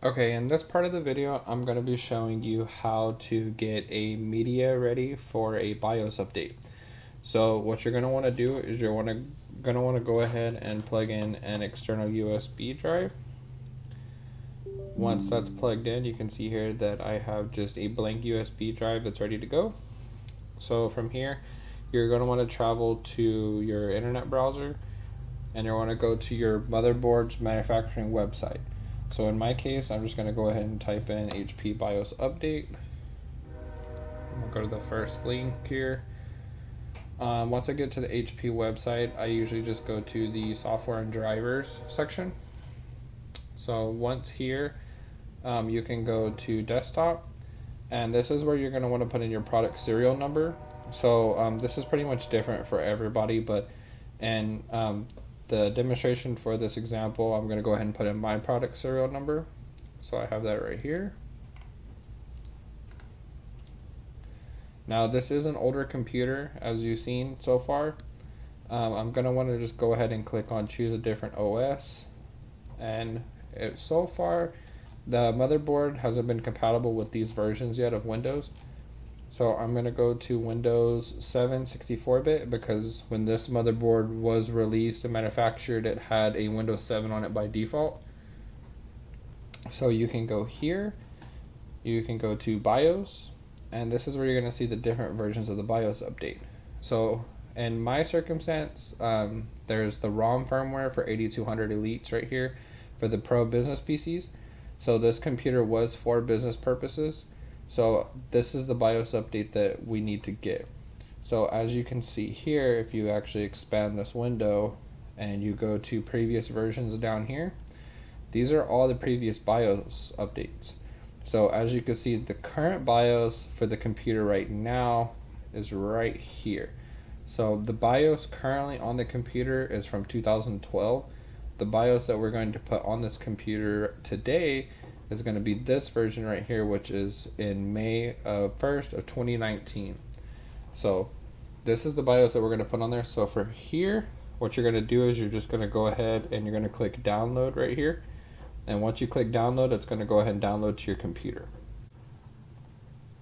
Okay, in this part of the video, I'm going to be showing you how to get a media ready for a BIOS update. So what you're going to want to do is you're going to want to go ahead and plug in an external USB drive. Once that's plugged in, you can see here that I have just a blank USB drive that's ready to go. So from here, you're going to want to travel to your internet browser and you want to go to your motherboard's manufacturing website. So in my case, I'm just going to go ahead and type in HP BIOS update. I'm going to go to the first link here. Once I get to the HP website, I usually just go to the software and drivers section. So once here, you can go to desktop, and this is where you're going to want to put in your product serial number. So this is pretty much different for everybody, but the demonstration for this example, I'm going to go ahead and put in my product serial number. So I have that right here. Now this is an older computer, as you've seen so far. I'm going to want to just go ahead and click on choose a different OS. And so far, the motherboard hasn't been compatible with these versions yet of Windows. So I'm going to go to Windows 7 64-bit because when this motherboard was released and manufactured, it had a Windows 7 on it by default. So you can go here, you can go to BIOS, and this is where you're going to see the different versions of the BIOS update. So in my circumstance, there's the ROM firmware for 8200 Elites right here for the Pro Business PCs. So this computer was for business purposes. So this is the BIOS update that we need to get. So as you can see here, if you actually expand this window and you go to previous versions down here, these are all the previous BIOS updates. So as you can see, the current BIOS for the computer right now is right here. So the BIOS currently on the computer is from 2012. The BIOS that we're going to put on this computer today is going to be this version right here, which is in May 1st of 2019. So this is the BIOS that we're going to put on there. So for here, what you're going to do is you're just going to go ahead and you're going to click download right here. And once you click download, it's going to go ahead and download to your computer.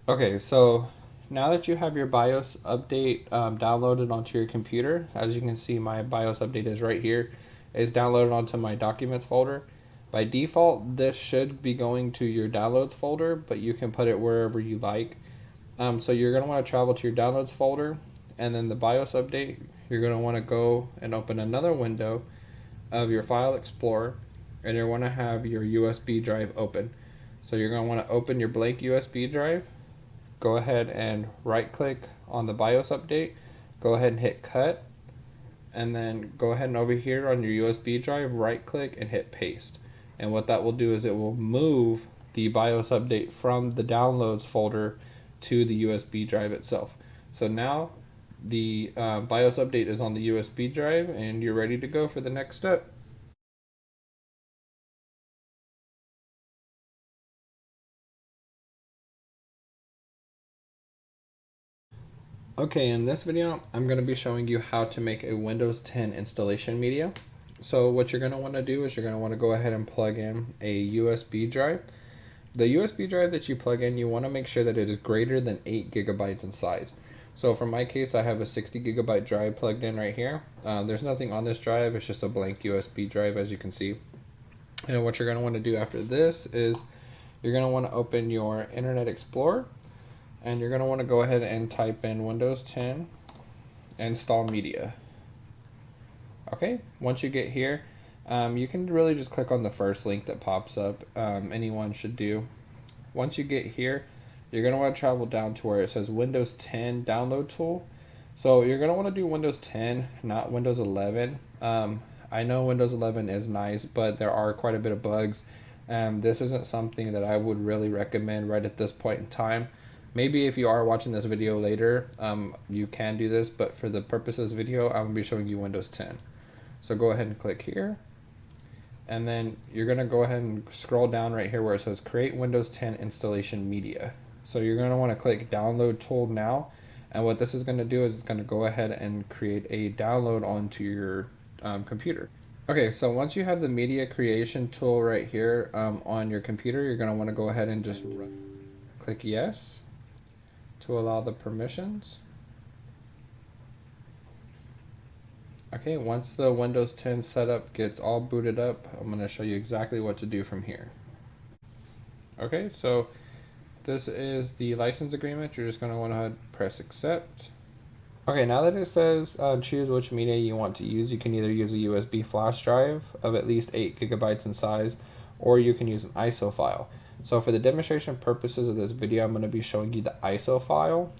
Okay, so now that you have your BIOS update downloaded onto your computer, as you can see, my BIOS update is right here. It's downloaded onto my documents folder. By default, this should be going to your downloads folder, but you can put it wherever you like. So you're going to want to travel to your downloads folder, and then the BIOS update, you're going to want to go and open another window of your File Explorer, and you're going to have your USB drive open. So you're going to want to open your blank USB drive, go ahead and right click on the BIOS update, go ahead and hit cut, and then go ahead and over here on your USB drive, right click and hit paste. And what that will do is it will move the BIOS update from the downloads folder to the USB drive itself. So now the BIOS update is on the USB drive and you're ready to go for the next step. Okay, in this video, I'm going to be showing you how to make a Windows 10 installation media. So what you're going to want to do is you're going to want to go ahead and plug in a USB drive. The USB drive that you plug in, you want to make sure that it is greater than 8 gigabytes in size. So for my case, I have a 60 gigabyte drive plugged in right here. There's nothing on this drive, it's just a blank USB drive, as you can see. And what you're going to want to do after this is you're going to want to open your Internet Explorer, and you're going to want to go ahead and type in Windows 10 install media. Okay, once you get here, you can really just click on the first link that pops up. Anyone should do. Once you get here, you're going to want to travel down to where it says Windows 10 download tool. So you're going to want to do Windows 10, not Windows 11. I know Windows 11 is nice, but there are quite a bit of bugs. This isn't something that I would really recommend right at this point in time. Maybe if you are watching this video later, you can do this, but for the purposes of this video, I'm going to be showing you Windows 10. So go ahead and click here. And then you're going to go ahead and scroll down right here where it says Create Windows 10 Installation Media. So you're going to want to click Download Tool now. And what this is going to do is it's going to go ahead and create a download onto your computer. Okay, so once you have the media creation tool right here on your computer, you're going to want to go ahead and just click yes to allow the permissions. Okay, once the Windows 10 setup gets all booted up, I'm going to show you exactly what to do from here. Okay, so this is the license agreement. You're just going to want to press accept. Okay, now that it says choose which media you want to use, you can either use a USB flash drive of at least 8 gigabytes in size, or you can use an ISO file. So for the demonstration purposes of this video, I'm going to be showing you the ISO file,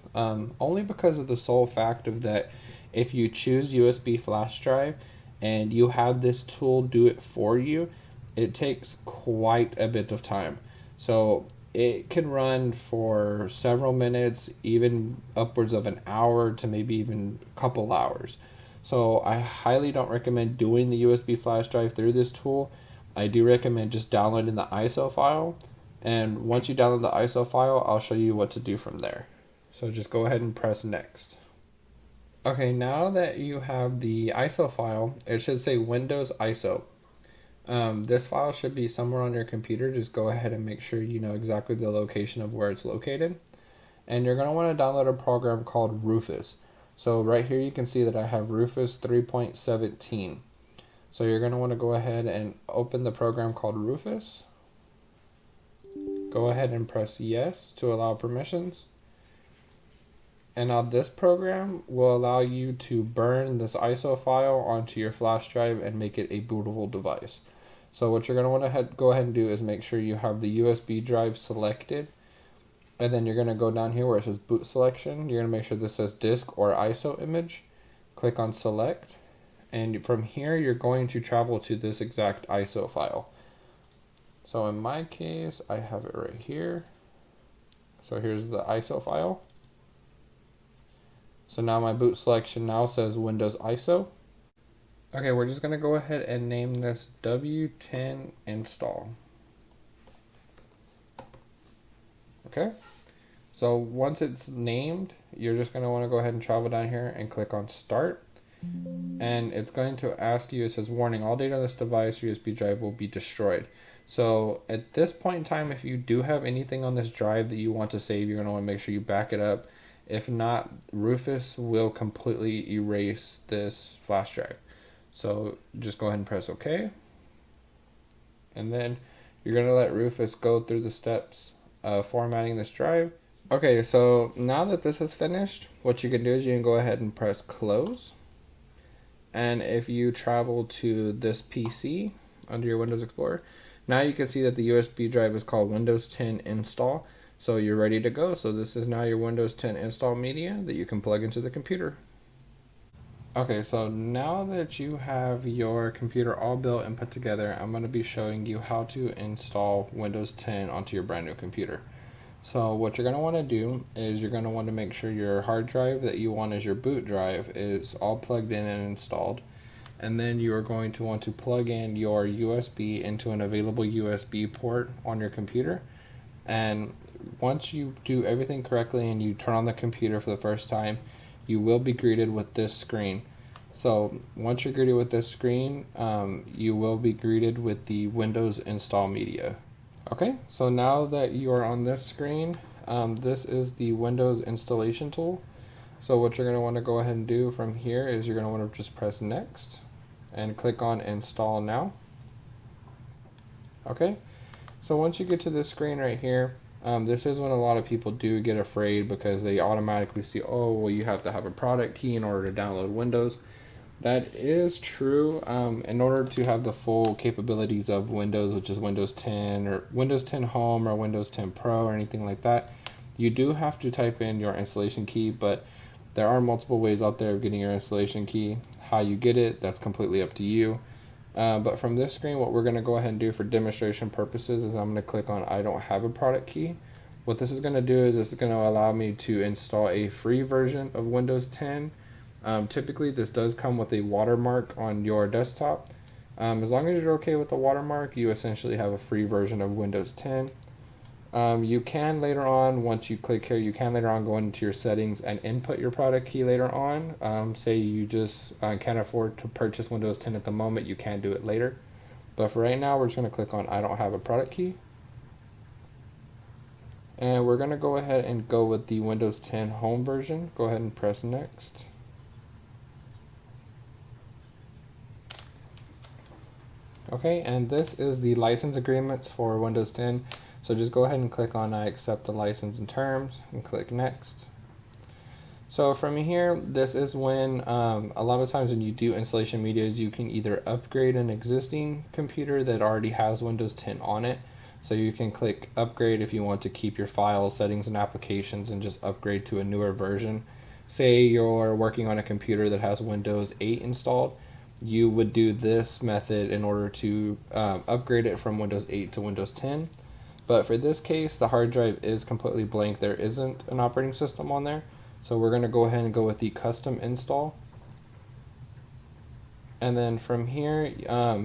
only because of the sole fact of that if you choose USB flash drive and you have this tool do it for you, it takes quite a bit of time. So it can run for several minutes, even upwards of an hour to maybe even a couple hours. So I highly don't recommend doing the USB flash drive through this tool. I do recommend just downloading the ISO file. And once you download the ISO file, I'll show you what to do from there. So just go ahead and press next. Okay, now that you have the ISO file, it should say Windows ISO. This file should be somewhere on your computer. Just go ahead and make sure you know exactly the location of where it's located. And you're going to want to download a program called Rufus. So right here you can see that I have Rufus 3.17. So you're going to want to go ahead and open the program called Rufus. Go ahead and press yes to allow permissions. And now this program will allow you to burn this ISO file onto your flash drive and make it a bootable device. So what you're going to want to go ahead and do is make sure you have the USB drive selected. And then you're going to go down here where it says boot selection. You're going to make sure this says disk or ISO image. Click on select. And from here, you're going to travel to this exact ISO file. So in my case, I have it right here. So here's the ISO file. So now my boot selection now says Windows ISO. Okay, we're just going to go ahead and name this W10 install. Okay, so once it's named, you're just going to want to go ahead and travel down here and click on start. And it's going to ask you, it says warning, all data on this device USB drive will be destroyed. So at this point in time, if you do have anything on this drive that you want to save, you're going to want to make sure you back it up. If not, Rufus will completely erase this flash drive. So just go ahead and press OK. And then you're going to let Rufus go through the steps of formatting this drive. Okay, so now that this is finished, what you can do is you can go ahead and press close. And if you travel to this PC under your Windows Explorer, now you can see that the USB drive is called Windows 10 install. So you're ready to go. So this is now your Windows 10 install media that you can plug into the computer. Okay, so now that you have your computer all built and put together, I'm going to be showing you how to install Windows 10 onto your brand new computer. So what you're going to want to do is you're going to want to make sure your hard drive that you want as your boot drive is all plugged in and installed. And then you are going to want to plug in your USB into an available USB port on your computer. And once you do everything correctly and you turn on the computer for the first time, you will be greeted with this screen. So once you're greeted with this screen, you will be greeted with the Windows install media. Okay, so now that you are on this screen, this is the Windows installation tool. So what you're going to want to go ahead and do from here is you're going to want to just press next and click on install now. Okay, so once you get to this screen right here, this is when a lot of people do get afraid because they automatically see, oh, well, you have to have a product key in order to download Windows. That is true. In order to have the full capabilities of Windows, which is Windows 10 or Windows 10 Home or Windows 10 Pro or anything like that, you do have to type in your installation key, but there are multiple ways out there of getting your installation key. How you get it, that's completely up to you. But from this screen, what we're going to go ahead and do for demonstration purposes is I'm going to click on I don't have a product key. What this is going to do is this is going to allow me to install a free version of Windows 10. Typically, this does come with a watermark on your desktop. As long as you're okay with the watermark, you essentially have a free version of Windows 10. You can later on, once you click here, you can later on go into your settings and input your product key later on. Say you just can't afford to purchase Windows 10 at the moment, you can do it later. But for right now, we're just going to click on I don't have a product key. And we're going to go ahead and go with the Windows 10 home version. Go ahead and press next. Okay, and this is the license agreements for Windows 10. So just go ahead and click on I accept the license and terms and click next. So from here, this is when a lot of times when you do installation medias, you can either upgrade an existing computer that already has Windows 10 on it. So you can click upgrade if you want to keep your files, settings, and applications and just upgrade to a newer version. Say you're working on a computer that has Windows 8 installed, you would do this method in order to upgrade it from Windows 8 to Windows 10. But for this case, the hard drive is completely blank. There isn't an operating system on there. So we're going to go ahead and go with the custom install. And then from here,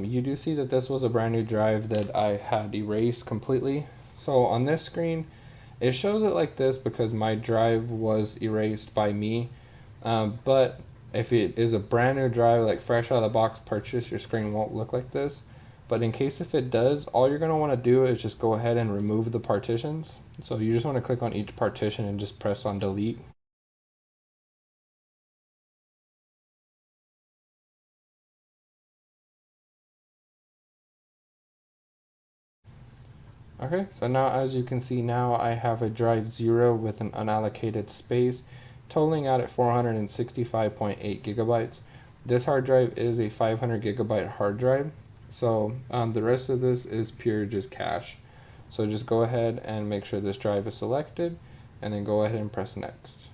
you do see that this was a brand new drive that I had erased completely. So on this screen, it shows it like this because my drive was erased by me. But if it is a brand new drive, like fresh out of the box purchase, your screen won't look like this. But in case if it does, all you're going to want to do is just go ahead and remove the partitions. So you just want to click on each partition and just press on delete. Okay, so now as you can see now I have a drive 0 with an unallocated space totaling out at 465.8 gigabytes. This hard drive is a 500 gigabyte hard drive, so the rest of this is pure just cache. So just go ahead and make sure this drive is selected and then go ahead and press next.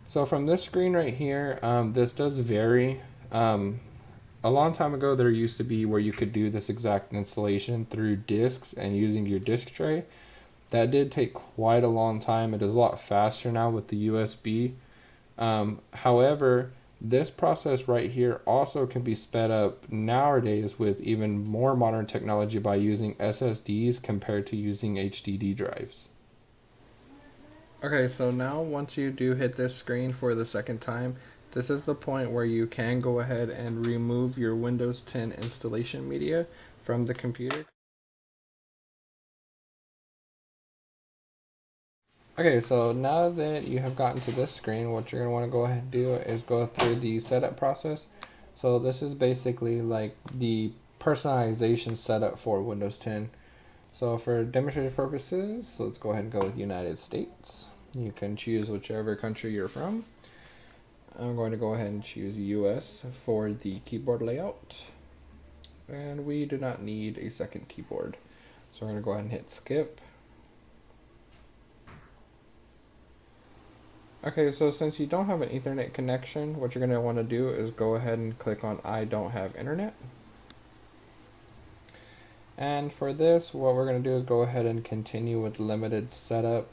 So from this screen right here, this does vary. A long time ago, there used to be where you could do this exact installation through disks and using your disk tray. That did take quite a long time. It is a lot faster now with the USB. However, this process right here also can be sped up nowadays with even more modern technology by using SSDs compared to using HDD drives. Okay, so now once you do hit this screen for the second time, this is the point where you can go ahead and remove your Windows 10 installation media from the computer. Okay, so now that you have gotten to this screen, what you're going to want to go ahead and do is go through the setup process. So this is basically like the personalization setup for Windows 10. So for demonstration purposes, let's go ahead and go with United States. You can choose whichever country you're from. I'm going to go ahead and choose US for the keyboard layout. And we do not need a second keyboard. So we're going to go ahead and hit skip. Okay, so since you don't have an Ethernet connection, what you're going to want to do is go ahead and click on I don't have internet. And for this, what we're going to do is go ahead and continue with limited setup.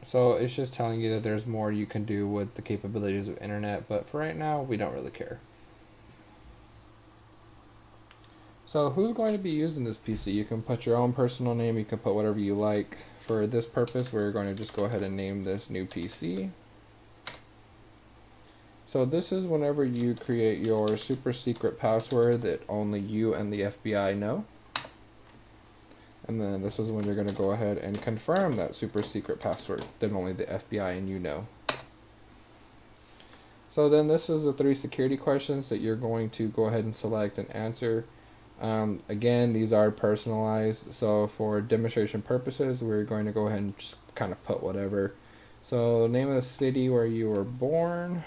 So it's just telling you that there's more you can do with the capabilities of internet, but for right now, we don't really care. So who's going to be using this PC? You can put your own personal name, you can put whatever you like. For this purpose, we're going to just go ahead and name this new PC. So this is whenever you create your super secret password that only you and the FBI know. And then this is when you're going to go ahead and confirm that super secret password that only the FBI and you know. So then this is the 3 security questions that you're going to go ahead and select and answer. Again, these are personalized, so for demonstration purposes, we're going to go ahead and just kind of put whatever. So name of the city where you were born,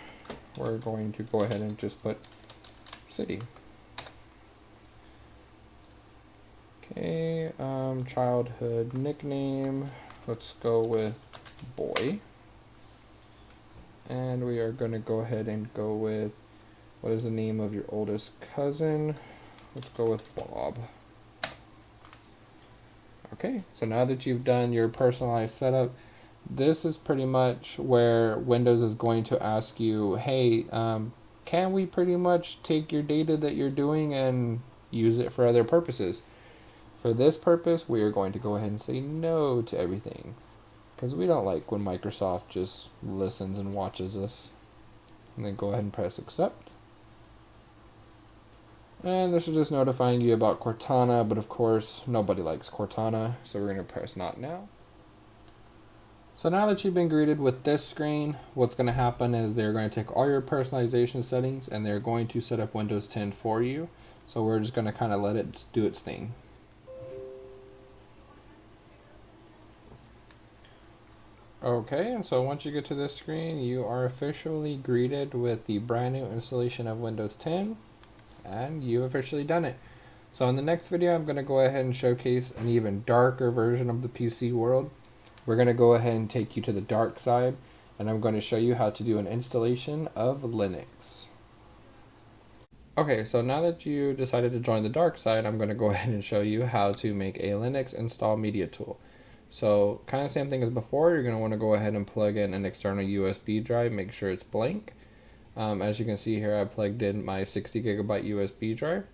we're going to go ahead and just put city. Okay, childhood nickname, let's go with boy. And we are going to go ahead and go with, what is the name of your oldest cousin? Let's go with Bob. Okay, so now that you've done your personalized setup, this is pretty much where Windows is going to ask you, hey, can we pretty much take your data that you're doing and use it for other purposes? For this purpose, we are going to go ahead and say no to everything, because we don't like when Microsoft just listens and watches us. And then go ahead and press accept. And this is just notifying you about Cortana, but of course nobody likes Cortana, so we're going to press not now. So now that you've been greeted with this screen, what's going to happen is they're going to take all your personalization settings and they're going to set up Windows 10 for you. So we're just going to kind of let it do its thing. Okay, and so once you get to this screen, you are officially greeted with the brand new installation of Windows 10, and you've officially done it. So in the next video, I'm going to go ahead and showcase an even darker version of the PC world. We're going to go ahead and take you to the dark side, and I'm going to show you how to do an installation of Linux. Okay, so now that you decided to join the dark side, I'm going to go ahead and show you how to make a Linux install media tool. So kind of same thing as before, you're going to want to go ahead and plug in an external USB drive, make sure it's blank. As you can see here, I plugged in my 60 gigabyte USB drive.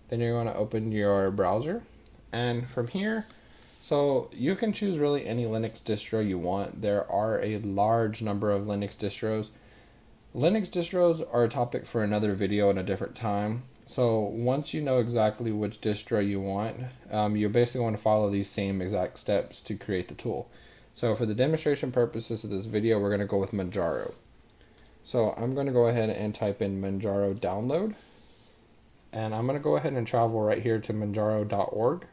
Then you're going to open your browser, and from here, so you can choose really any Linux distro you want. There are a large number of Linux distros. Linux distros are a topic for another video at a different time. So once you know exactly which distro you want, you basically want to follow these same exact steps to create the tool. So for the demonstration purposes of this video, we're going to go with Manjaro. So I'm going to go ahead and type in Manjaro download. And I'm going to go ahead and travel right here to manjaro.org.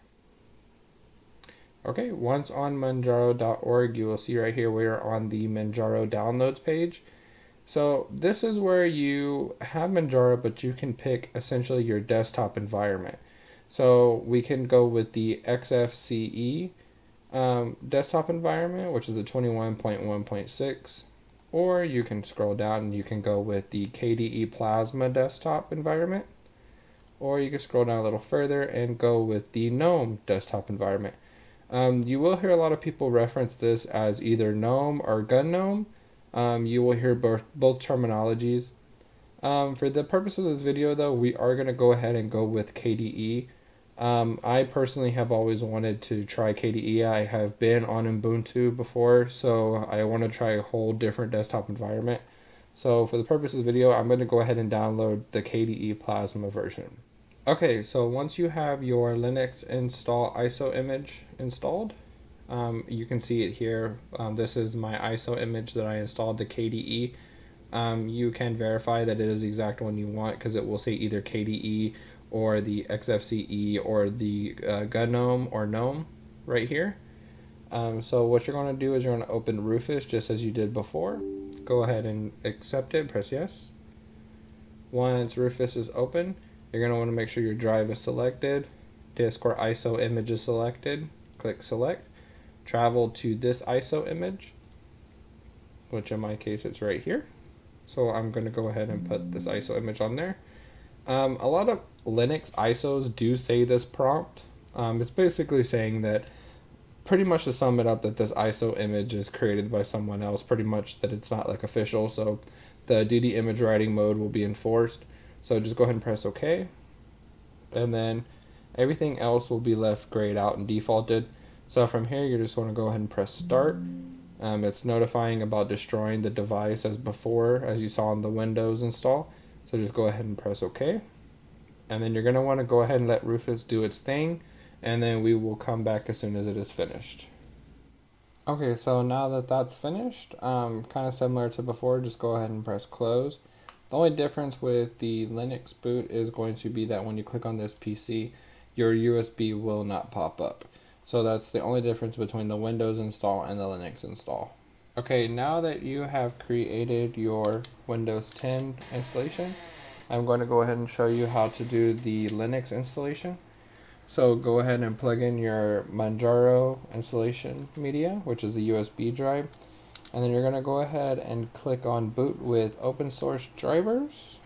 Okay, once on manjaro.org, you will see right here we're on the Manjaro downloads page. So this is where you have Manjaro, but you can pick essentially your desktop environment. So we can go with the XFCE desktop environment, which is the 21.1.6, or you can scroll down and you can go with the KDE Plasma desktop environment, or you can scroll down a little further and go with the GNOME desktop environment. You will hear a lot of people reference this as either GNOME or GNOME. You will hear both terminologies. For the purpose of this video though, we are going to go ahead and go with KDE. I personally have always wanted to try KDE. I have been on Ubuntu before, so I want to try a whole different desktop environment. So for the purpose of the video, I'm going to go ahead and download the KDE Plasma version. Okay, so once you have your Linux install ISO image installed, you can see it here. This is my ISO image that I installed to KDE. You can verify that it is the exact one you want because it will say either KDE or the XFCE or the GNOME or GNOME right here. So what you're going to do is you're going to open Rufus just as you did before. Go ahead and accept it, press yes. Once Rufus is open, you're going to want to make sure your drive is selected, disk or ISO image is selected, click select, travel to this ISO image, which in my case it's right here. So I'm going to go ahead and put this ISO image on there. A lot of Linux ISOs do say this prompt. It's basically saying that, pretty much to sum it up, that this ISO image is created by someone else, pretty much that it's not like official, so the DD image writing mode will be enforced. So just go ahead and press OK, and then everything else will be left grayed out and defaulted. So from here you just want to go ahead and press start. It's notifying about destroying the device as before, as you saw in the Windows install. So just go ahead and press OK. And then you're going to want to go ahead and let Rufus do its thing, and then we will come back as soon as it is finished. Okay, so now that that's finished, kind of similar to before, just go ahead and press close. The only difference with the Linux boot is going to be that when you click on this PC, your USB will not pop up. So that's the only difference between the Windows install and the Linux install. Okay, now that you have created your Windows 10 installation, I'm going to go ahead and show you how to do the Linux installation. So go ahead and plug in your Manjaro installation media, which is the USB drive, and then you're going to go ahead and click on boot with open source drivers.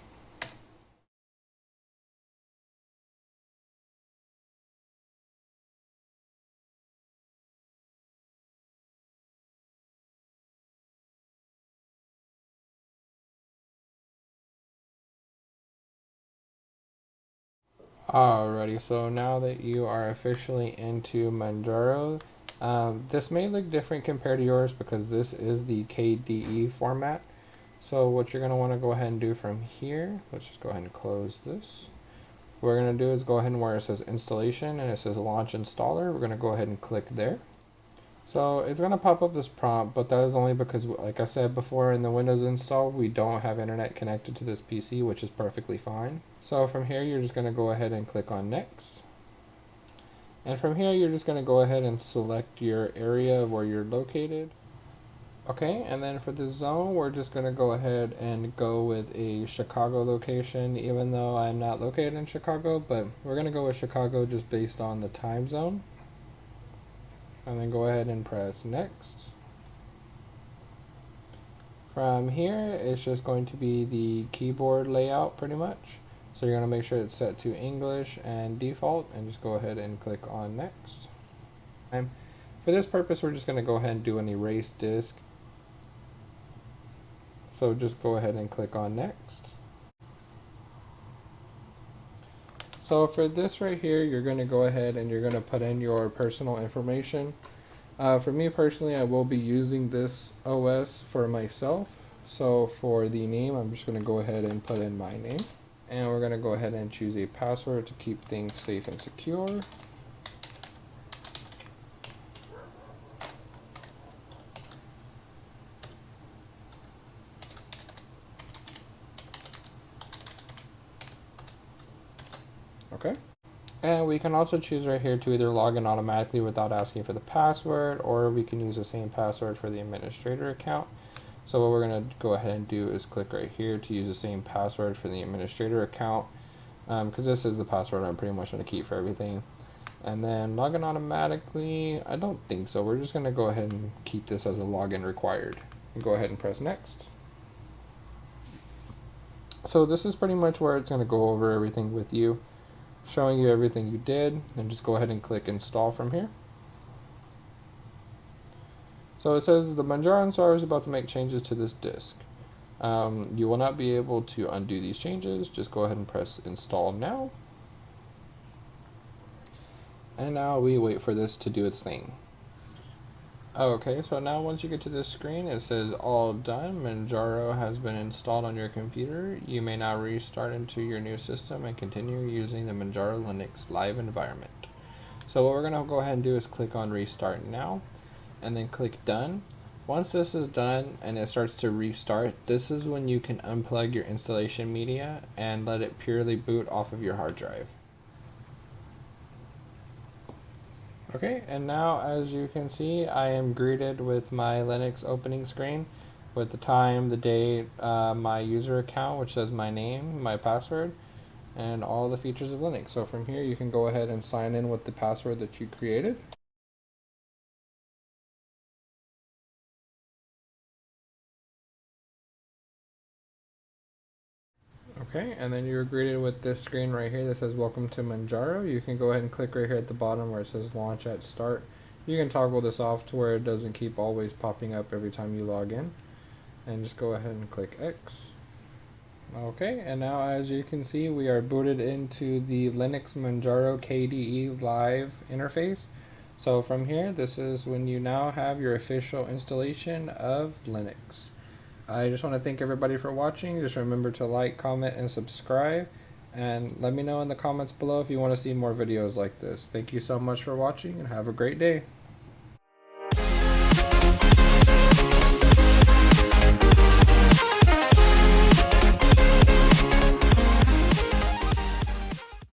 Alrighty, so now that you are officially into Manjaro, this may look different compared to yours because this is the KDE format. So what you're going to want to go ahead and do from here, let's just go ahead and close this. What we're going to do is go ahead and where it says installation and it says launch installer, we're going to go ahead and click there. So it's going to pop up this prompt, but that is only because, like I said before, in the Windows install, we don't have internet connected to this PC, which is perfectly fine. So from here, you're just going to go ahead and click on next. And from here, you're just going to go ahead and select your area of where you're located. Okay, and then for the zone, we're just going to go ahead and go with a Chicago location, even though I'm not located in Chicago, but we're going to go with Chicago just based on the time zone. And then go ahead and press next. From here, it's just going to be the keyboard layout pretty much. So you're going to make sure it's set to English and default and just go ahead and click on next. And for this purpose, we're just going to go ahead and do an erase disk. So just go ahead and click on next. So for this right here, you're going to go ahead and you're going to put in your personal information. For me personally, I will be using this OS for myself. So for the name, I'm just going to go ahead and put in my name. And we're going to go ahead and choose a password to keep things safe and secure. Okay. And we can also choose right here to either log in automatically without asking for the password, or we can use the same password for the administrator account. So what we're going to go ahead and do is click right here to use the same password for the administrator account, because this is the password I'm pretty much going to keep for everything. And then login automatically, I don't think so. We're just going to go ahead and keep this as a login required. And go ahead and press next. So this is pretty much where it's going to go over everything with you, showing you everything you did, and just go ahead and click install from here. So it says the Manjaro installer is about to make changes to this disk. You will not be able to undo these changes. Just go ahead and press install now. And now we wait for this to do its thing. Okay, so now once you get to this screen, it says all done. Manjaro has been installed on your computer. You may now restart into your new system and continue using the Manjaro Linux live environment. So what we're going to go ahead and do is click on restart now and then click done. Once this is done and it starts to restart, this is when you can unplug your installation media and let it purely boot off of your hard drive. Okay, and now as you can see, I am greeted with my Linux opening screen with the time, the date, my user account, which says my name, my password, and all the features of Linux. So from here, you can go ahead and sign in with the password that you created. Okay, and then you're greeted with this screen right here that says welcome to Manjaro. You can go ahead and click right here at the bottom where it says launch at start. You can toggle this off to where it doesn't keep always popping up every time you log in. And just go ahead and click X. Okay, and now as you can see, we are booted into the Linux Manjaro KDE Live interface. So from here, this is when you now have your official installation of Linux. I just want to thank everybody for watching. Just remember to like, comment, and subscribe. And let me know in the comments below if you want to see more videos like this. Thank you so much for watching and have a great day.